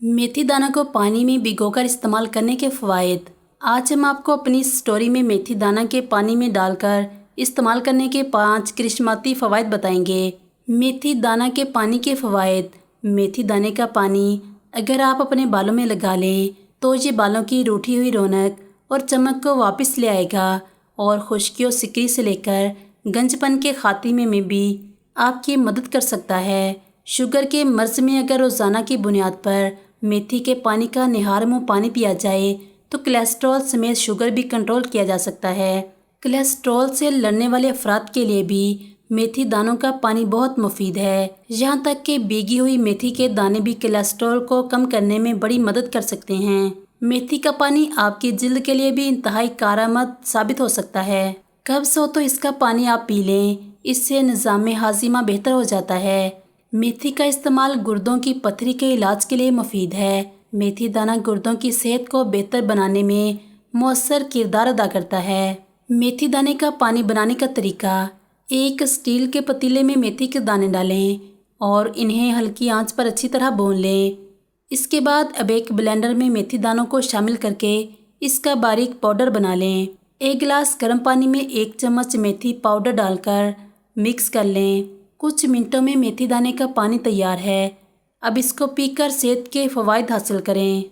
मेथी दाना को पानी में भिगोकर इस्तेमाल करने के फ़वाइद। आज हम आपको अपनी इस स्टोरी में मेथी दाना के पानी में डालकर इस्तेमाल करने के 5 करिश्माती फ़वाइद बताएंगे। मेथी दाना के पानी के फ़वाइद। मेथी दाने का पानी अगर आप अपने बालों में लगा लें तो ये बालों की रूठी हुई रौनक और चमक को वापस ले आएगा और खुश्की और सिकरी से लेकर गंजपन के खात्मे में भी आपकी मदद कर सकता है। शुगर के मर्ज़ में अगर रोज़ाना की बुनियाद पर मेथी के पानी का निहार मुँह पानी पिया जाए तो कोलेस्ट्रॉल समेत शुगर भी कंट्रोल किया जा सकता है। कोलेस्ट्रॉल से लड़ने वाले अफराद के लिए भी मेथी दानों का पानी बहुत मुफीद है। यहाँ तक कि भीगी हुई मेथी के दाने भी कोलेस्ट्रॉल को कम करने में बड़ी मदद कर सकते हैं। मेथी का पानी आपकी जिल्द के लिए भी इंतहाई कारआमद साबित हो सकता है। कब्ज़ हो तो इसका पानी आप पी लें, इससे निज़ाम हाजिमा बेहतर हो जाता है। मेथी का इस्तेमाल गुर्दों की पथरी के इलाज के लिए मुफीद है। मेथी दाना गुर्दों की सेहत को बेहतर बनाने में मौसर किरदार अदा करता है। मेथी दाने का पानी बनाने का तरीका। एक स्टील के पतीले में मेथी के दाने डालें और इन्हें हल्की आंच पर अच्छी तरह भून लें। इसके बाद अब एक ब्लेंडर में मेथी दानों को शामिल करके इसका बारीक पाउडर बना लें। एक गिलास गर्म पानी में 1 चम्मच मेथी पाउडर डालकर मिक्स कर लें। कुछ मिनटों में मेथी दाने का पानी तैयार है। अब इसको पीकर सेहत के फ़वाइद हासिल करें।